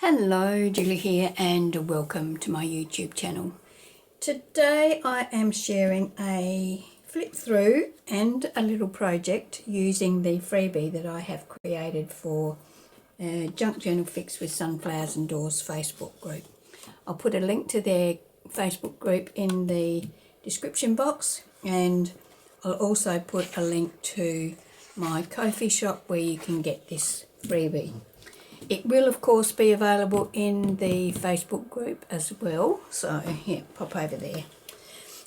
Hello, Julie here and welcome to my YouTube channel. Today I am sharing a flip through and a little project using the freebie that I have created for Junk Journal Fix with Sunflowers and Doors Facebook group. I'll put a link to their Facebook group in the description box, and I'll also put a link to my Ko-fi shop where you can get this freebie. It will of course be available in the Facebook group as well, so yeah, pop over there.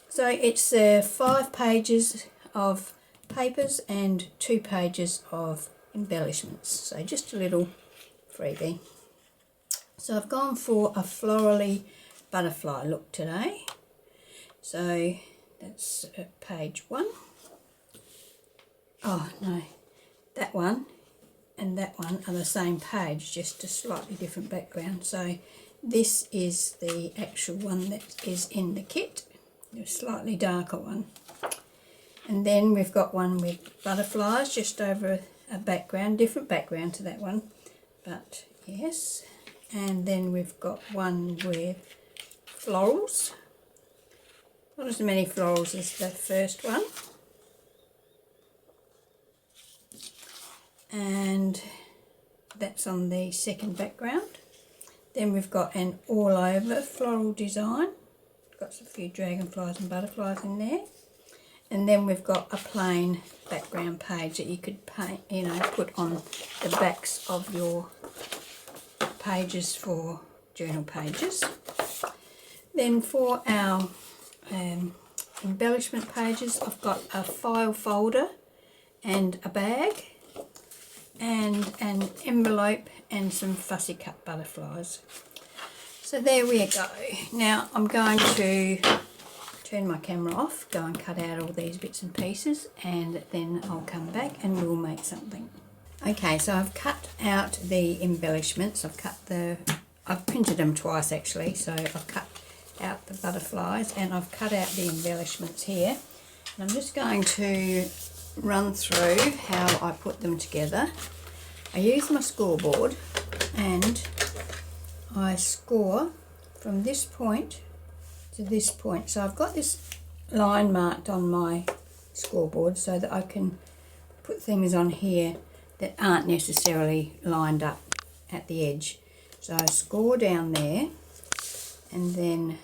So it's 5 pages of papers and 2 pages of embellishments, so just a little freebie. So I've gone for a florally butterfly look today, so that's page 1. Oh no, that one and that one are the same page, just a slightly different background. So this is the actual one that is in the kit, a slightly darker one. And then we've got one with butterflies just over a background, different background to that one, but yes. And then we've got one with florals, not as many florals as the first one. And that's on the second background. Then we've got an all over floral design, got a few dragonflies and butterflies in there. And then we've got a plain background page that you could paint, put on the backs of your pages for journal pages. Then for our embellishment pages, I've got a file folder and a bag and an envelope and some fussy cut butterflies. So there we go. Now I'm going to turn my camera off, go and cut out all these bits and pieces, and then I'll come back and we'll make something. Okay, so I've cut out the embellishments. I've printed them twice actually, so I've cut out the butterflies and I've cut out the embellishments here. And I'm just going to run through how I put them together. I use my scoreboard and I score from this point to this point. So I've got this line marked on my scoreboard so that I can put things on here that aren't necessarily lined up at the edge. So I score down there and then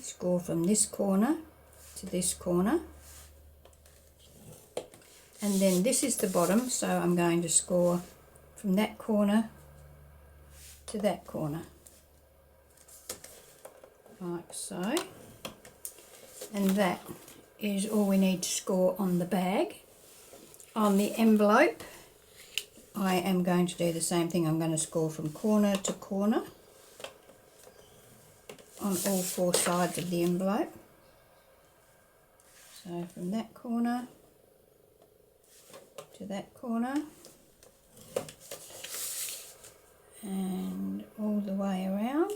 score from this corner to this corner. And then this is the bottom, so I'm going to score from that corner to that corner, like so. And that is all we need to score on the bag. On the envelope, I am going to do the same thing. I'm going to score from corner to corner on all 4 sides of the envelope. So from that corner to that corner and all the way around.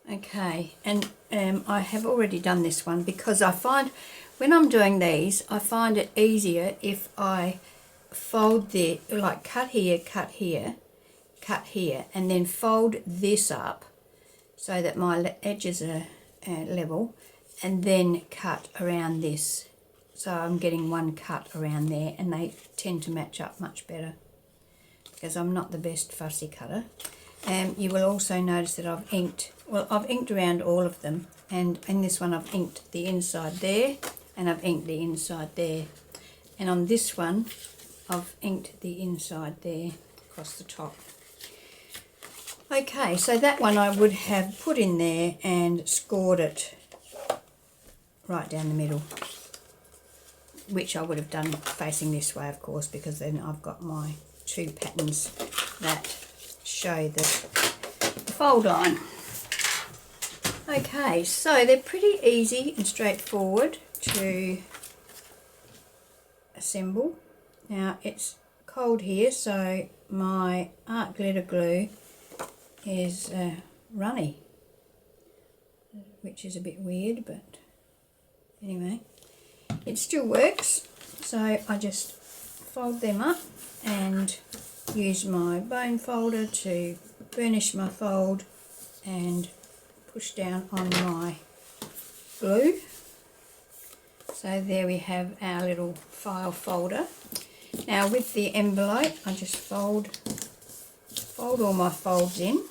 Okay, and I have already done this one because I find when I'm doing these, I find it easier if I fold like cut here, cut here, cut here, and then fold this up so that my edges are level, and then cut around this. So I'm getting one cut around there, and they tend to match up much better because I'm not the best fussy cutter. You will also notice that I've inked around all of them, and in this one I've inked the inside there and I've inked the inside there, and on this one I've inked the inside there across the top. Okay, so that one I would have put in there and scored it right down the middle, which I would have done facing this way, of course, because then I've got my 2 patterns that show the fold line. Okay, so they're pretty easy and straightforward to assemble. Now it's cold here, so my art glitter glue is runny, which is a bit weird, but anyway. it still works. So I just fold them up and use my bone folder to burnish my fold and push down on my glue. So there we have our little file folder. Now with the envelope, I just fold all my folds in.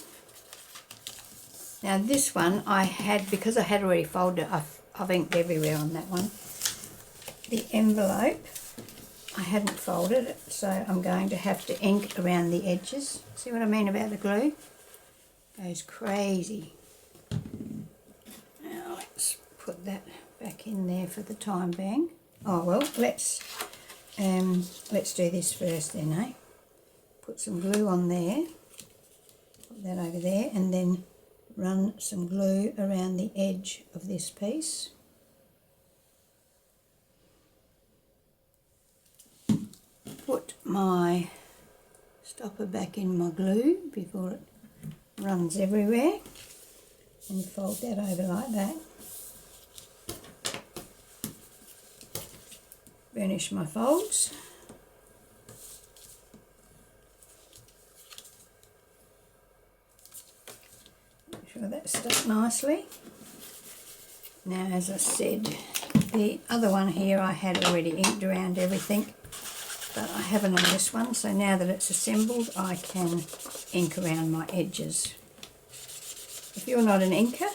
Now this one I had, because I had already folded it, I've inked everywhere on that one. The envelope, I hadn't folded it, so I'm going to have to ink around the edges. See what I mean about the glue? Goes crazy. Now let's put that back in there for the time being. Oh well, let's do this first then, eh? Put some glue on there, put that over there, and then run some glue around the edge of this piece. Put my stopper back in my glue before it runs everywhere, and fold that over like that. Burnish my folds. Make sure that's stuck nicely. Now, as I said, the other one here I had already inked around everything, but I haven't on this one, so now that it's assembled I can ink around my edges. If you're not an inker,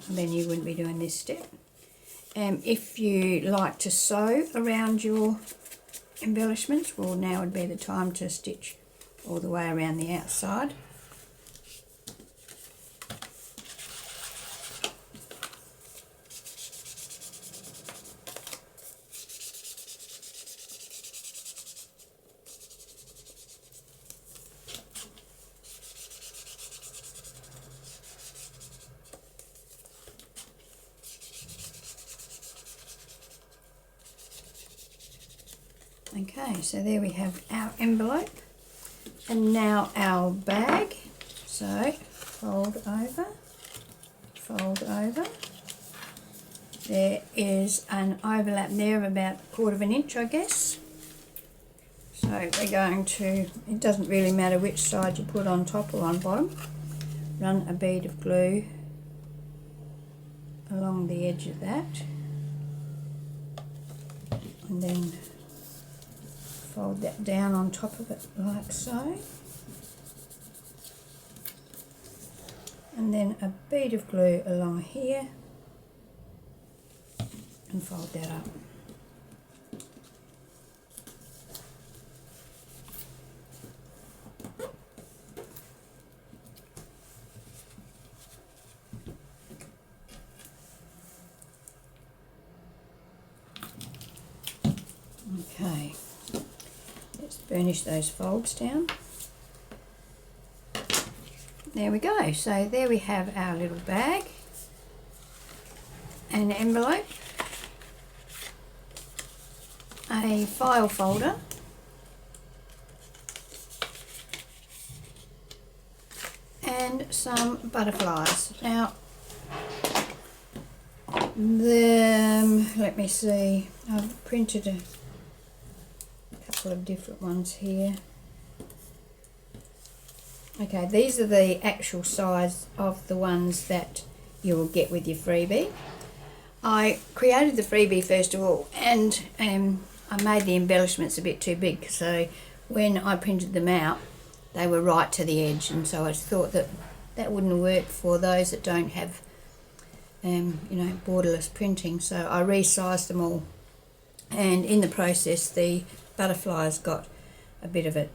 then you wouldn't be doing this step. If you like to sew around your embellishments, well, now would be the time to stitch all the way around the outside. Okay, so there we have our envelope, and now our bag. So fold over, there is an overlap there of about 1/4 inch, I guess. So we're going to, it doesn't really matter which side you put on top or on bottom, run a bead of glue along the edge of that, and then fold that down on top of it like so, and then a bead of glue along here and fold that up. Okay. Burnish those folds down. There we go. So there we have our little bag, an envelope, a file folder, and some butterflies. Now, let me see, I've printed a couple of different ones here. Okay, these are the actual size of the ones that you will get with your freebie. I created the freebie first of all, and I made the embellishments a bit too big, so when I printed them out they were right to the edge, and so I thought that that wouldn't work for those that don't have you know, borderless printing, so I resized them all, and in the process the butterflies got a bit of a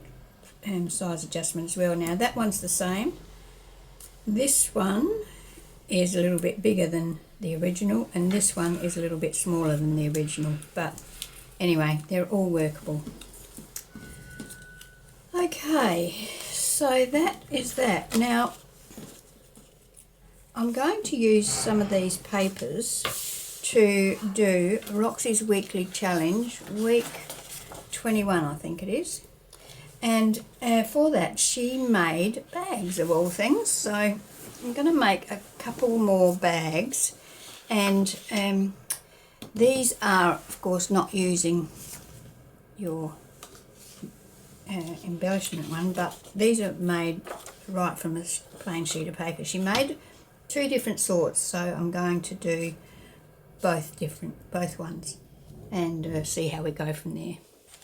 size adjustment as well. Now that one's the same. This one is a little bit bigger than the original, and this one is a little bit smaller than the original, but anyway, they're all workable. Okay, so that is that. Now I'm going to use some of these papers to do Roxy's weekly challenge, week 21 I think it is, and for that she made bags of all things, so I'm going to make a couple more bags, and These are of course not using your embellishment one, but these are made right from a plain sheet of paper. She made 2 different sorts, so I'm going to do both ones and see how we go from there.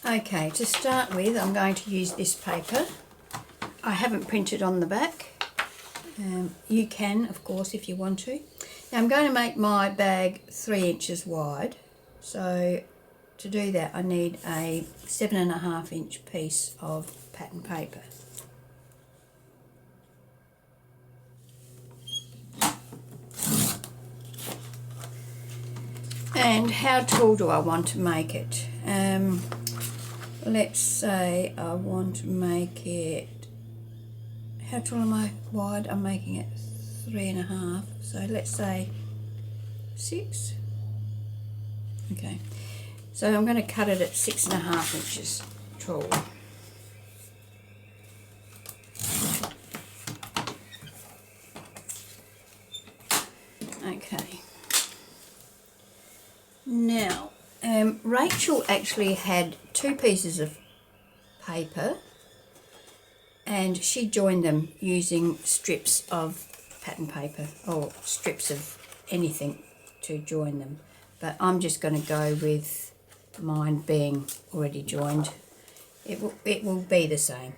Okay, to start with I'm going to use this paper. I haven't printed on the back. You can of course if you want to. Now I'm going to make my bag 3 inches wide, so to do that I need a 7.5 inch piece of pattern paper. And how tall do I want to make it? Let's say I want to make it, how tall am I wide? I'm making it 3.5, so let's say 6. Okay, so I'm going to cut it at 6.5 inches tall. Okay. Now, Rachel actually had 2 pieces of paper and she joined them using strips of pattern paper or strips of anything to join them. But I'm just going to go with mine being already joined. It will be the same.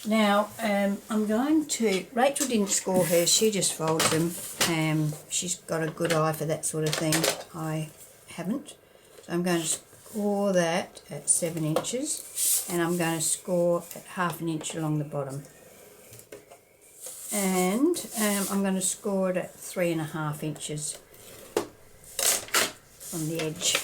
Now, I'm going to, Rachel didn't score hers, she just folds them. She's got a good eye for that sort of thing. I haven't. So I'm going to score that at 7 inches and I'm going to score at 1/2 inch along the bottom. And I'm going to score it at 3.5 inches from the edge.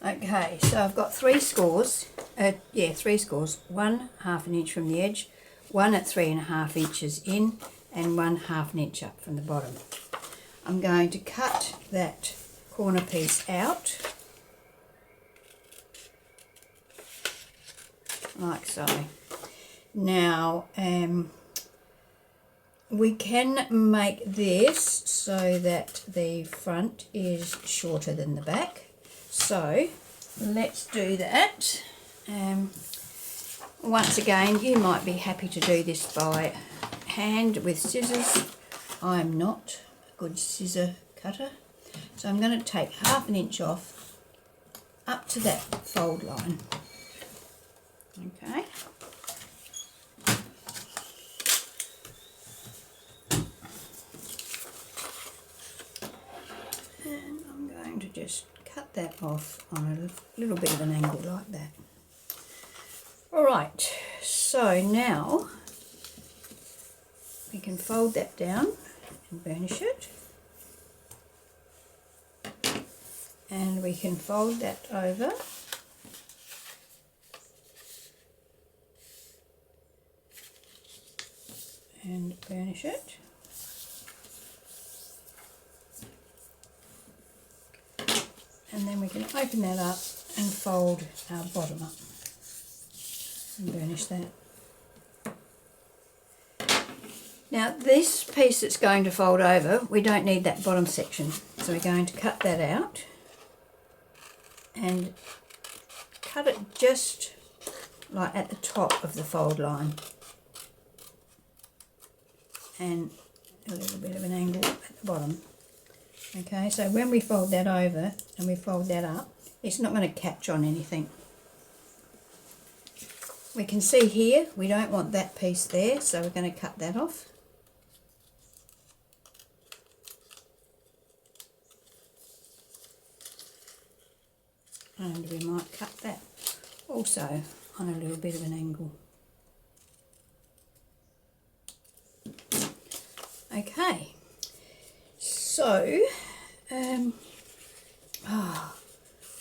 Okay, so I've got 3 scores. 3 scores. 1 1/2 inch from the edge, 1 at 3.5 inches in, and 1 1/2 inch up from the bottom. I'm going to cut that corner piece out, like so. Now, we can make this so that the front is shorter than the back. So let's do that. Once again, you might be happy to do this by hand with scissors. I'm not a good scissor cutter, so I'm going to take 1/2 inch off up to that fold line. Okay. And I'm going to just cut that off on a little bit of an angle like that. Alright, so now we can fold that down and burnish it. And we can fold that over. And burnish it. And then we can open that up and fold our bottom up and burnish that. Now this piece that's going to fold over, we don't need that bottom section, so we're going to cut that out and cut it just like at the top of the fold line and a little bit of an angle at the bottom. Okay, so when we fold that over and we fold that up, it's not going to catch on anything. We can see here we don't want that piece there, so we're going to cut that off. And we might cut that also on a little bit of an angle. Okay, so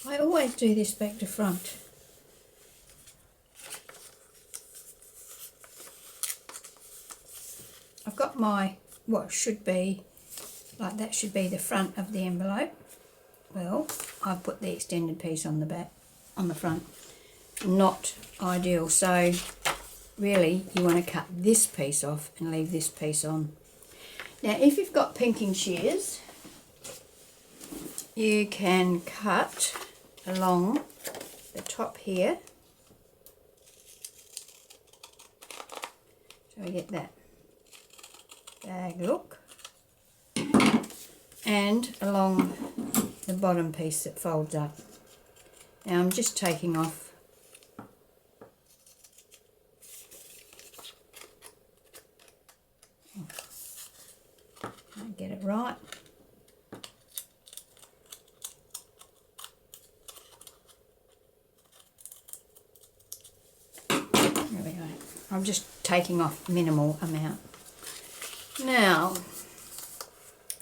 I always do this back to front. I've got my, what should be, like that should be the front of the envelope. Well, I've put the extended piece on the back, on the front. Not ideal, so really you want to cut this piece off and leave this piece on. Now if you've got pinking shears, you can cut along the top here, so we get that bag look, and along the bottom piece that folds up. Now I'm just taking off get it right. There we go. I'm just taking off minimal amount. Now,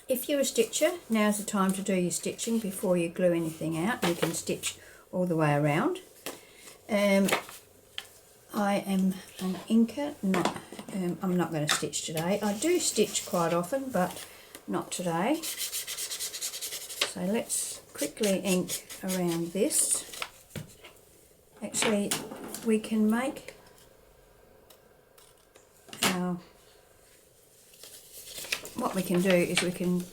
if you're a stitcher, now's the time to do your stitching before you glue anything out. You can stitch all the way around. I am an inker, I'm not going to stitch today. I do stitch quite often, but not today. So let's quickly ink around this. Actually, we can make our, what we can do is we can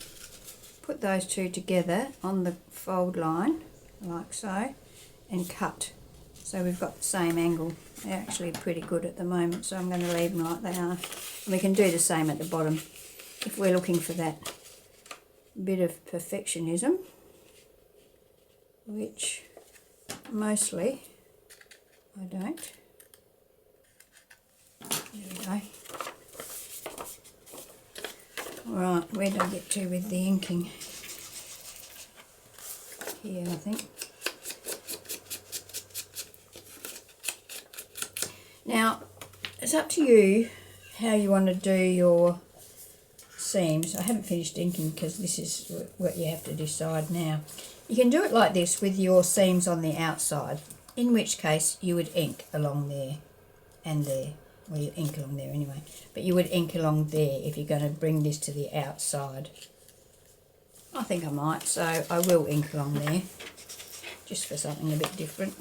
put those two together on the fold line, like so, and cut. So we've got the same angle. They're actually pretty good at the moment, so I'm going to leave them like they are. And we can do the same at the bottom if we're looking for that bit of perfectionism, which mostly I don't. There we go. Right, where did I get to with the inking? Here, I think. Now, it's up to you how you want to do your seams. I haven't finished inking because this is what you have to decide now. You can do it like this with your seams on the outside, in which case you would ink along there and there. Well, you ink along there anyway, but you would ink along there if you're going to bring this to the outside. I think I might, so I will ink along there, just for something a bit different.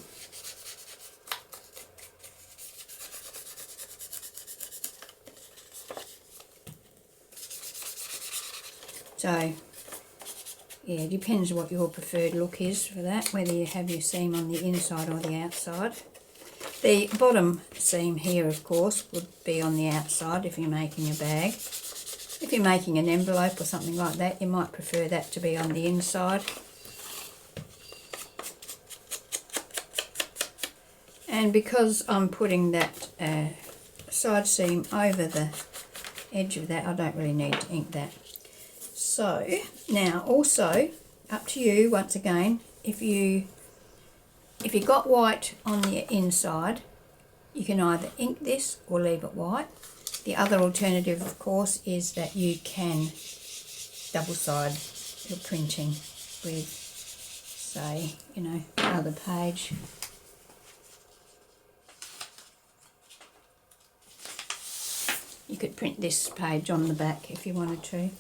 So, yeah, it depends what your preferred look is for that, whether you have your seam on the inside or the outside. The bottom seam here, of course, would be on the outside if you're making a bag. If you're making an envelope or something like that, you might prefer that to be on the inside. And because I'm putting that side seam over the edge of that, I don't really need to ink that. So, now also, up to you, once again, if you got white on the inside, you can either ink this or leave it white. The other alternative, of course, is that you can double-side your printing with, say, you know, another page. You could print this page on the back if you wanted to.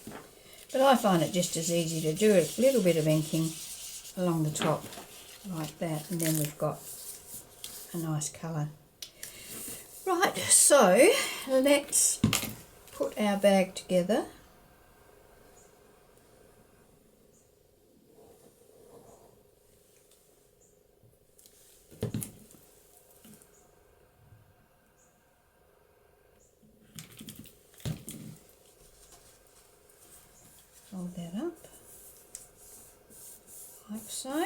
But I find it just as easy to do a little bit of inking along the top like that, and then we've got a nice colour. Right, so let's put our bag together. Fold that up, like so.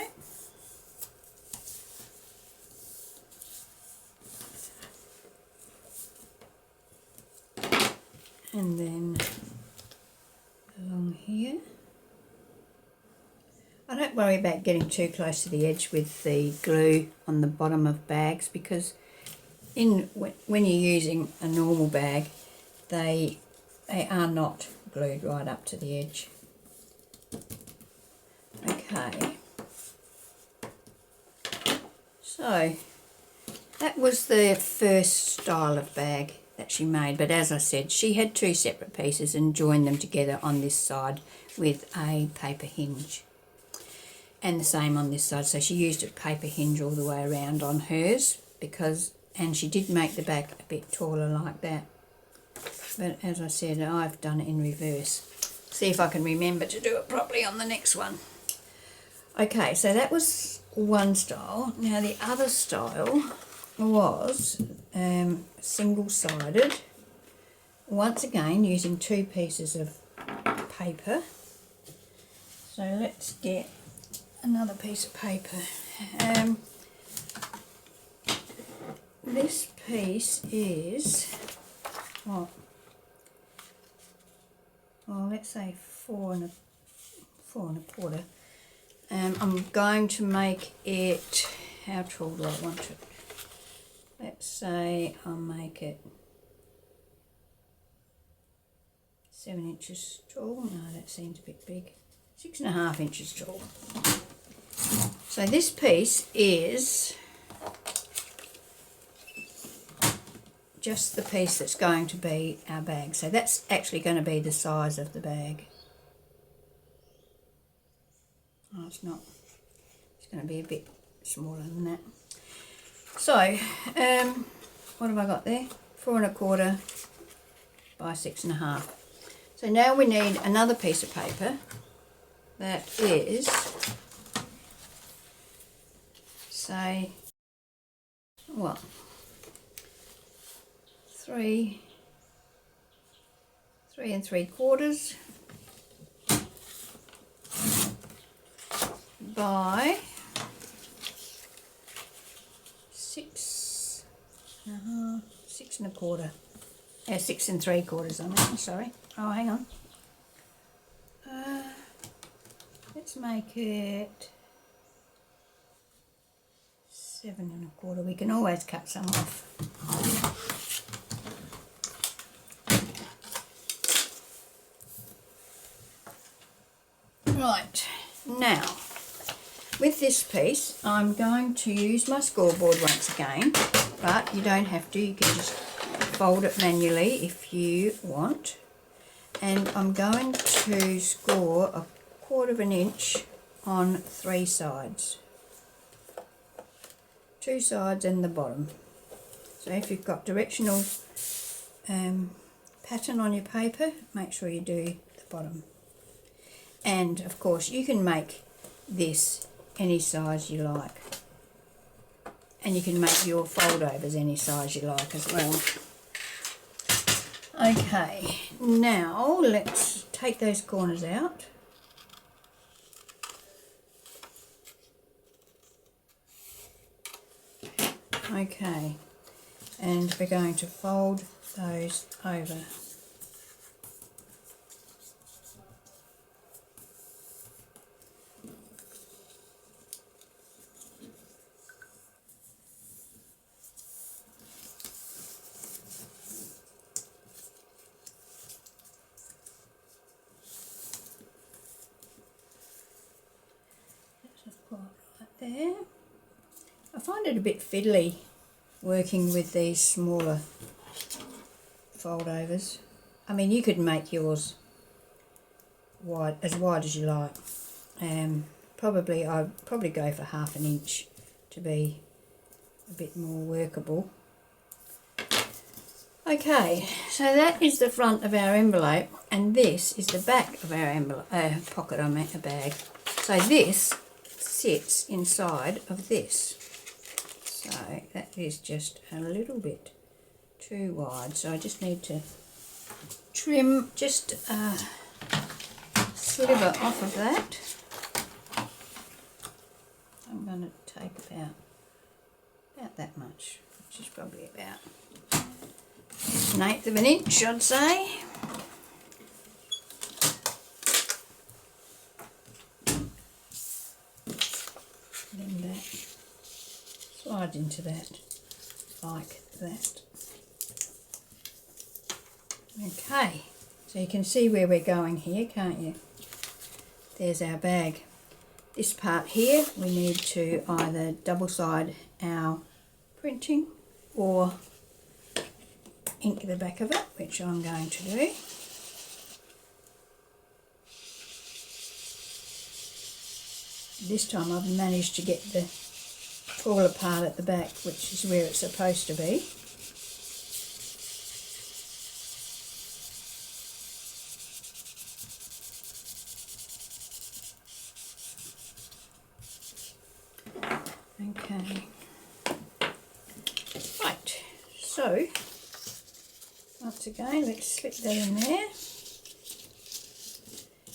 And then along here. I don't worry about getting too close to the edge with the glue on the bottom of bags, because when you're using a normal bag, they are not glued right up to the edge. Okay, so that was the first style of bag that she made, but as I said, she had two separate pieces and joined them together on this side with a paper hinge, and the same on this side. So she used a paper hinge all the way around on hers, and she did make the back a bit taller like that. But as I said, I've done it in reverse. See if I can remember to do it properly on the next one. Okay, so that was one style. Now the other style was single-sided, once again using 2 pieces of paper. So let's get another piece of paper. This piece is what? Well, let's say 4 and a quarter. I'm going to make it, how tall do I want it? Let's say I'll make it 7 inches tall. No, that seems a bit big. 6.5 inches tall. So this piece is just the piece that's going to be our bag. So that's actually going to be the size of the bag. Oh, it's not. It's going to be a bit smaller than that. So, what have I got there? 4 and a quarter by 6.5. So now we need another piece of paper that is, say, what? 3 3/3 by 6.5, 6 1/4. 6 3/4. I mean, sorry. Oh, hang on. Let's make it 7 1/4. We can always cut some off. Right, now with this piece I'm going to use my scoreboard once again, but you don't have to, you can just fold it manually if you want. And I'm going to score 1/4 inch on 3 sides. 2 sides and the bottom. So if you've got directional pattern on your paper, make sure you do the bottom. And of course you can make this any size you like, and you can make your foldovers any size you like as well. Okay, now let's take those corners out. Okay, and we're going to fold those over. There. I find it a bit fiddly working with these smaller foldovers. I mean, you could make yours wide as you like. I'd probably go for 1/2 inch to be a bit more workable. Okay, so that is the front of our envelope, and this is the back of our envelope pocket. I meant a bag. So this sits inside of this, so that is just a little bit too wide, so I just need to trim just a sliver off of that. I'm going to take about that much, which is probably about 1/8 of an inch, I'd say. Then that slides into that like that. Okay, so you can see where we're going here, can't you? There's our bag. This part here we need to either double side our printing or ink the back of it, which I'm going to do. This time I've managed to get the taller part at the back, which is where it's supposed to be. Okay. Right, so once again, let's slip that in there.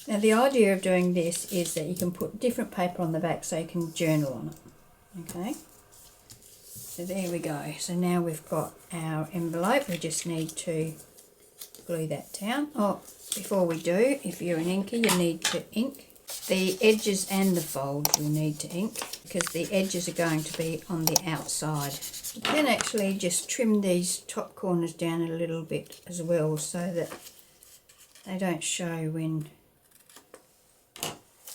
Now the idea of doing this is that you can put different paper on the back so you can journal on it. Okay, so there we go. So now we've got our envelope. We just need to glue that down. Oh, before we do, if you're an inker, you need to ink the edges and the folds. You need to ink because the edges are going to be on the outside. You can actually just trim these top corners down a little bit as well so that they don't show when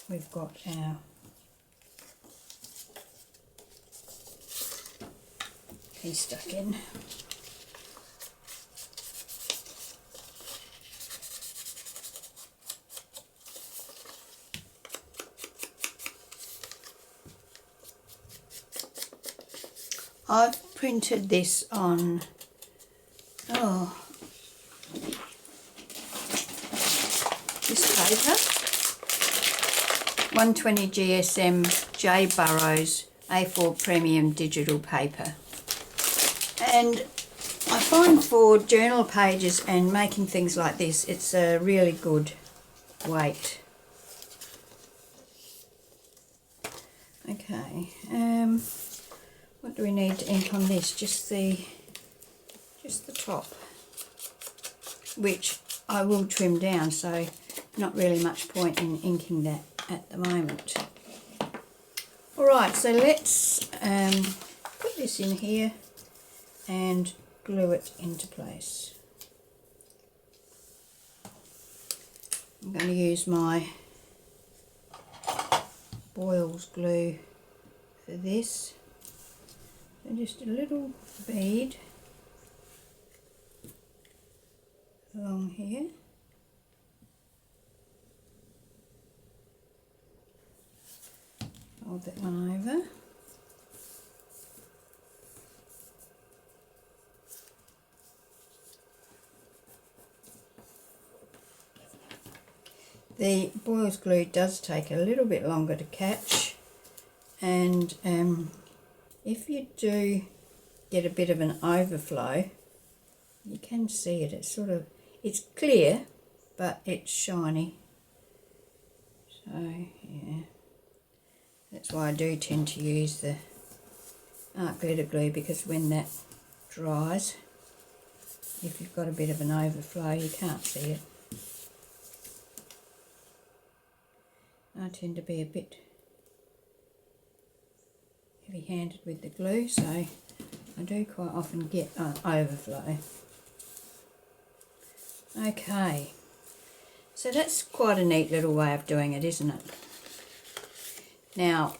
we've got our piece stuck in. I've printed this on this paper, 120 GSM J Burrows A4 Premium Digital Paper, and I find for journal pages and making things like this it's a really good weight. Okay, what do we need to ink on this? Just the top, which I will trim down, so not really much point in inking that at the moment. Alright, so let's put this in here and glue it into place. I'm going to use my Boyle's glue for this. And just a little bead along here. Fold that one over. The Boyle's glue does take a little bit longer to catch, and if you do get a bit of an overflow, you can see it. It's clear, but it's shiny. So yeah, that's why I do tend to use the art glitter glue, because when that dries, if you've got a bit of an overflow, you can't see it. I tend to be a bit heavy-handed with the glue, so I do quite often get an overflow. Okay, so that's quite a neat little way of doing it, isn't it? Now,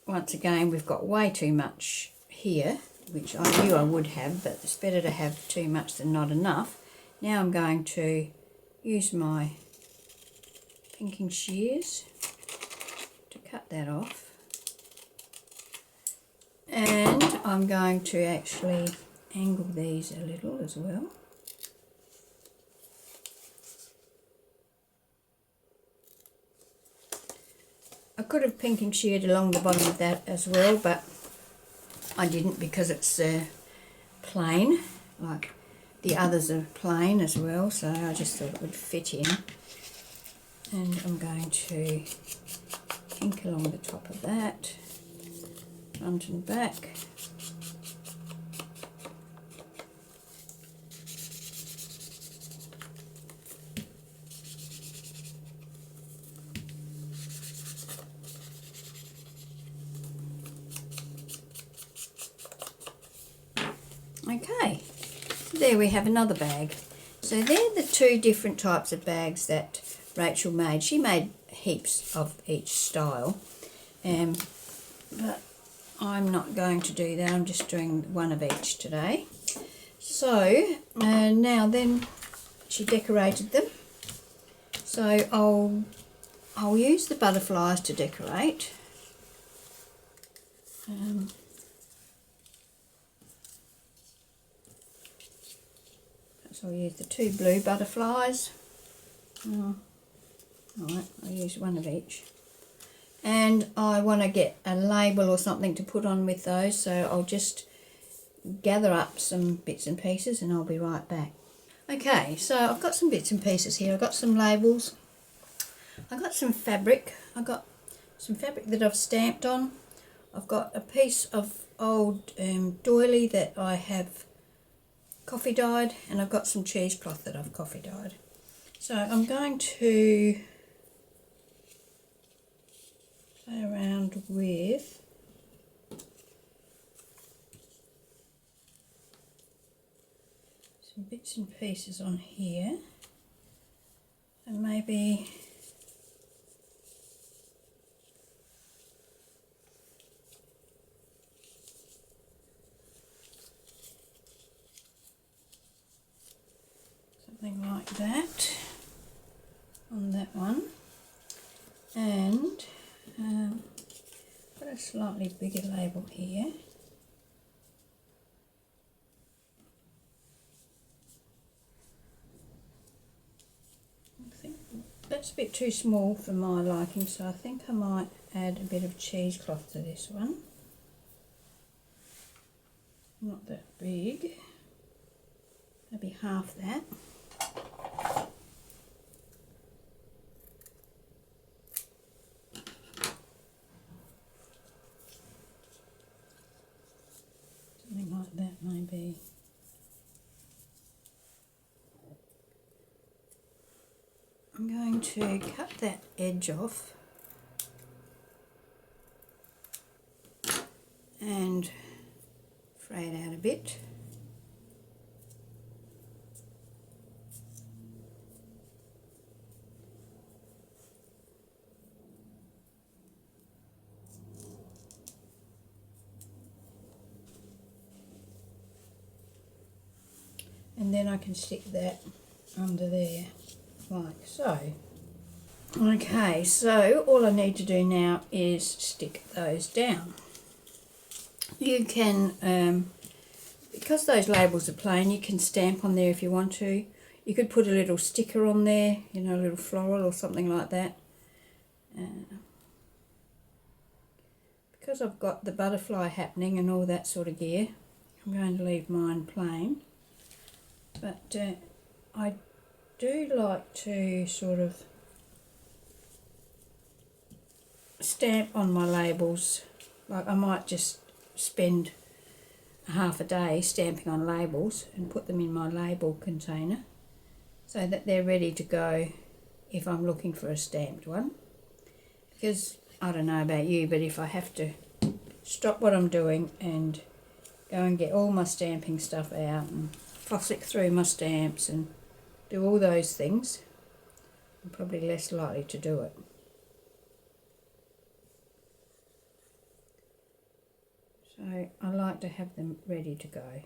once again, we've got way too much here, which I knew I would have, but it's better to have too much than not enough. Now I'm going to use my pinking shears to cut that off. And I'm going to actually angle these a little as well. I could have pinking sheared along the bottom of that as well, but I didn't because it's plain, like the others are plain as well, so I just thought it would fit in. And I'm going to ink along the top of that, front and back. Okay, there we have another bag. So they're the two different types of bags that Rachel made. She made heaps of each style, but I'm not going to do that. I'm just doing one of each today. So now then, she decorated them. So I'll use the butterflies to decorate. So I'll use the two blue butterflies. Alright, I'll use one of each. and I want to get a label or something to put on with those, so I'll just gather up some bits and pieces and I'll be right back. Okay, so I've got some bits and pieces here. I've got some labels, I've got some fabric, I've got some fabric that I've stamped on, I've got a piece of old doily that I have coffee dyed, and I've got some cheesecloth that I've coffee dyed. So I'm going to play around with some bits and pieces on here, and maybe something like that on that one, and got a slightly bigger label here. I think that's a bit too small for my liking, so I think I might add a bit of cheesecloth to this one. Not that big, maybe half that. Something like that maybe. I'm going to cut that edge off and fray it out a bit. And then I can stick that under there, like so. Okay, so all I need to do now is stick those down. You can, because those labels are plain, you can stamp on there if you want to. You could put a little sticker on there, you know, a little floral or something like that. Because I've got the butterfly happening and all that sort of gear, I'm going to leave mine plain. But I do like to sort of stamp on my labels. Like I might just spend half a day stamping on labels and put them in my label container so that they're ready to go if I'm looking for a stamped one. Because I don't know about you, but if I have to stop what I'm doing and go and get all my stamping stuff out and flick through my stamps and do all those things, I'm probably less likely to do it. So I like to have them ready to go.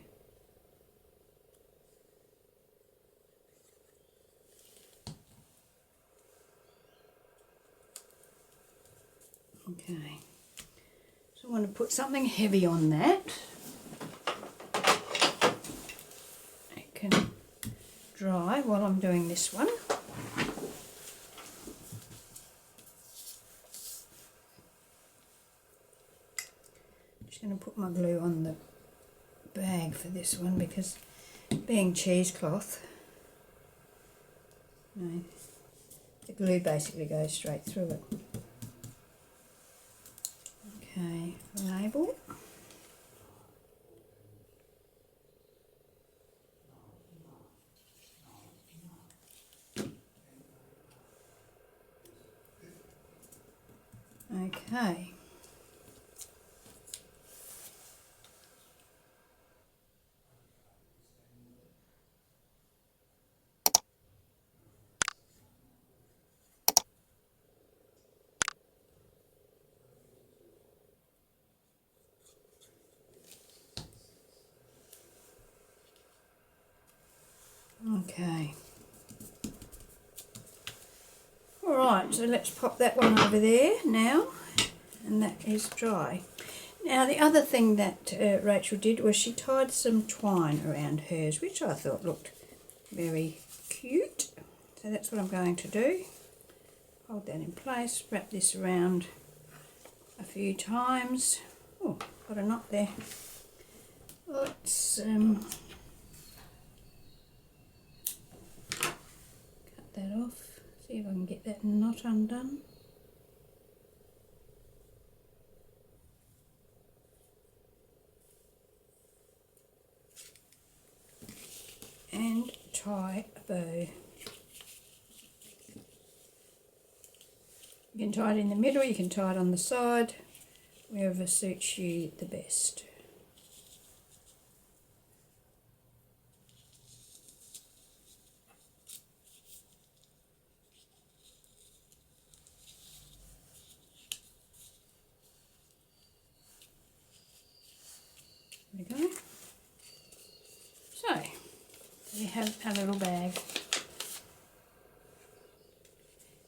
Okay, so I want to put something heavy on that. It can dry while I'm doing this one. I'm just going to put my glue on the bag for this one because being cheesecloth, you know, the glue basically goes straight through it. Okay, label. Okay. Okay. Alright, so let's pop that one over there now, and that is dry. Now the other thing that Rachel did was she tied some twine around hers, which I thought looked very cute. So that's what I'm going to do. Hold that in place, wrap this around a few times. Oh, got a knot there. Let's cut that off, see if I can get that knot undone. And tie a bow. You can tie it in the middle, you can tie it on the side, wherever suits you the best. There we go. So, we have our little bag.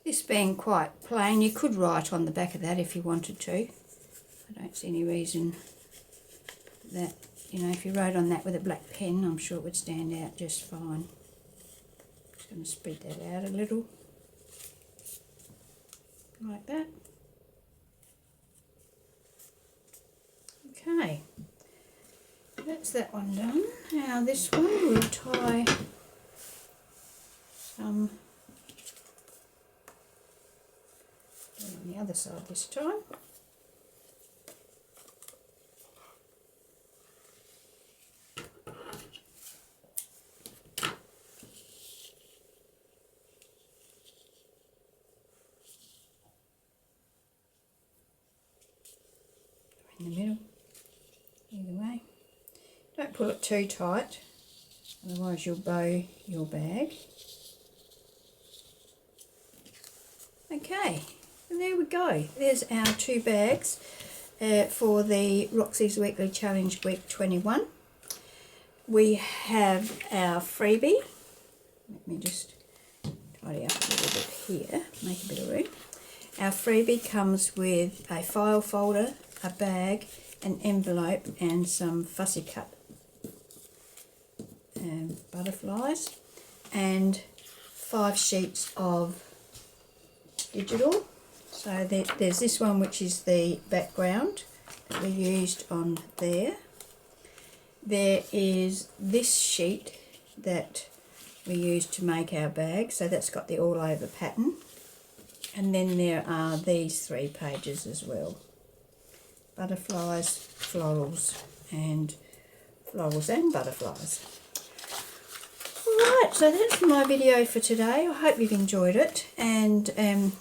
This being quite plain, you could write on the back of that if you wanted to. I don't see any reason that, you know, if you wrote on that with a black pen, I'm sure it would stand out just fine. Just going to spread that out a little, like that. Okay, that's that one done. Now this one we'll tie some on the other side this time. In the middle, either way. Don't pull it too tight, otherwise you'll bow your bag. Okay, and there we go. There's our 2 bags for the Roxy's Weekly Challenge Week 21. We have our freebie. Let me just tidy up a little bit here, make a bit of room. Our freebie comes with a file folder, a bag, an envelope and some fussy cut butterflies and 5 sheets of digital. So there's this one which is the background that we used on there. There is this sheet that we used to make our bag, so that's got the all over pattern. And then there are these 3 pages as well. Butterflies, florals and butterflies. Alright, so that's my video for today. I hope you've enjoyed it, and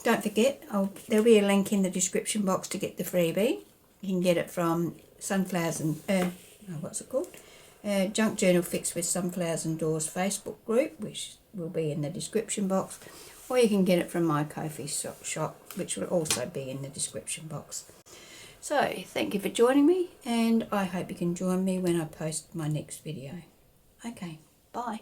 don't forget, there'll be a link in the description box to get the freebie. You can get it from Sunflowers and what's it called? Junk Journal Fix with Sunflowers and Doors Facebook group, which will be in the description box, or you can get it from my Ko-fi shop, which will also be in the description box. So, thank you for joining me, and I hope you can join me when I post my next video. Okay, bye.